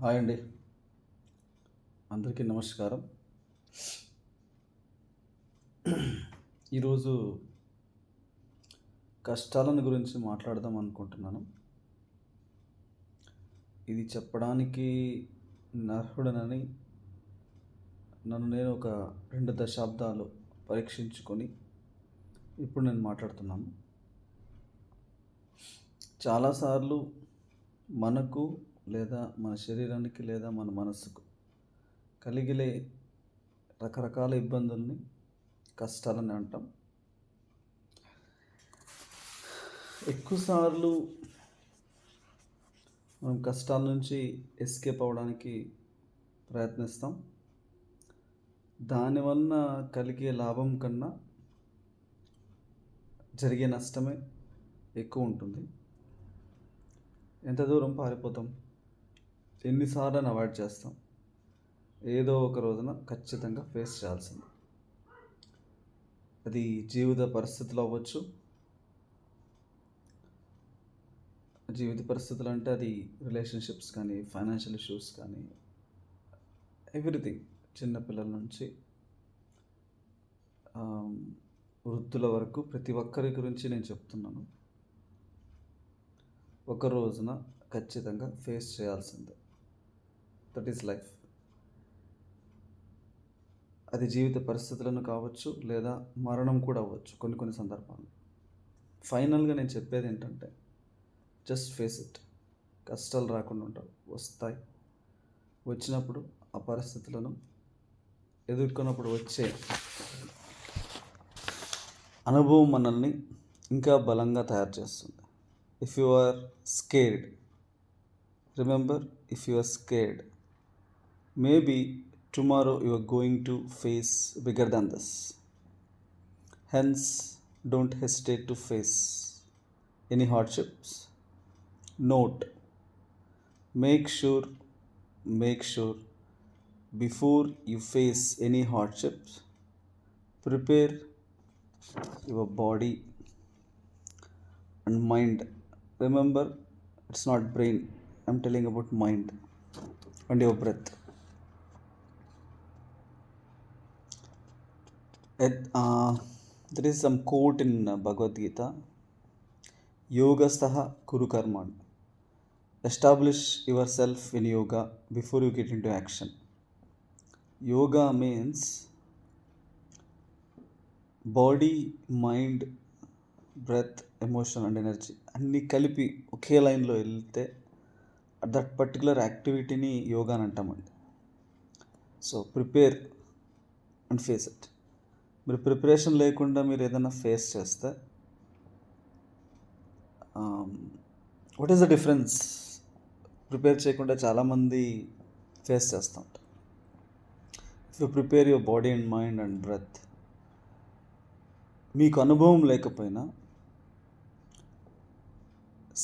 Hi అండి, అందరికీ నమస్కారం. ఈరోజు కష్టాలను గురించి మాట్లాడదాం అనుకుంటున్నాను. ఇది చెప్పడానికి అర్హుడనని నన్ను నేను ఒక 2 దశాబ్దాలు పరీక్షించుకొని ఇప్పుడు నేను మాట్లాడుతున్నాను. చాలాసార్లు మనకు లేదా మన శరీరానికి లేదా మన మనస్సుకు కలిగే రకరకాల ఇబ్బందుల్ని కష్టాలని అంటాం. ఎక్కువసార్లు మనం కష్టాల నుంచి ఎస్కేప్ అవ్వడానికి ప్రయత్నిస్తాం. దానివల్ల కలిగే లాభం కన్నా జరిగే నష్టమే ఎక్కువ ఉంటుంది. ఎంత దూరం పారిపోతాం, ఎన్నిసార్లు అవాయిడ్ చేస్తాం, ఏదో ఒక రోజున ఖచ్చితంగా ఫేస్ చేయాల్సింది. అది జీవిత పరిస్థితులు అవ్వచ్చు. జీవిత పరిస్థితులు అంటే అది రిలేషన్షిప్స్ కానీ, ఫైనాన్షియల్ ఇష్యూస్ కానీ, ఎవ్రీథింగ్. చిన్నపిల్లల నుంచి వృద్ధుల వరకు ప్రతి ఒక్కరి గురించి నేను చెప్తున్నాను. ఒక రోజున ఖచ్చితంగా ఫేస్ చేయాల్సిందే. That is life. అది జీవిత పరిస్థితులను కావచ్చు, లేదా మరణం కూడా అవ్వచ్చు కొన్ని సందర్భాలు. ఫైనల్గా నేను చెప్పేది ఏంటంటే, జస్ట్ ఫేస్ ఇట్. కష్టాలు రాకుండా ఉంటాయి, వస్తాయి. వచ్చినప్పుడు ఆ పరిస్థితులను ఎదుర్కొన్నప్పుడు వచ్చే అనుభవం మనల్ని ఇంకా బలంగా తయారు చేస్తుంది. If you are scared, remember, if you are scared, maybe tomorrow you are going to face bigger than this. Hence, don't hesitate to face any hardships. Note, make sure before you face any hardships, prepare your body and mind. Remember, it's not brain, I'm telling about mind and your breath. There is some quote in Bhagavad Gita: Yogastaha Kuru Karman. Establish yourself in yoga before you get into action. Yoga means body, mind, breath, emotion and energy అన్నీ కలిపి ఒకే లైన్లో వెళ్తే that particular యాక్టివిటీని yoga అని అంటామండి. So prepare and face it. మీరు preparation లేకుండా మీరు ఏదైనా ఫేస్ చేస్తే what is the difference? Prepare చేయకుండా చాలామంది ఫేస్ చేస్తూ ఉంటారు. If you prepare your body and mind and breath, మీకు అనుభవం లేకపోయినా,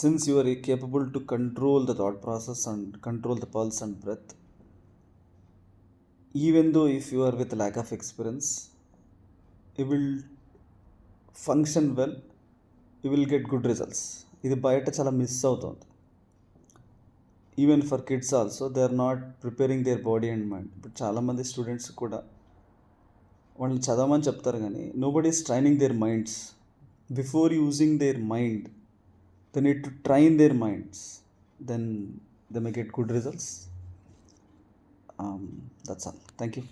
since you are capable to control the thought process and control the pulse and breath, even though if you are with lack of experience, you will function well, you will get good results. ఇది బయట చాలా miss అవుతుంది. Even for kids also, they are not preparing their body and mind. ఇప్పుడు చాలామంది students కూడా వాళ్ళని చదవమని చెప్తారు, కానీ nobody is training their minds. Before using their mind, they need to train their minds, then they may get good results. That's all. Thank you.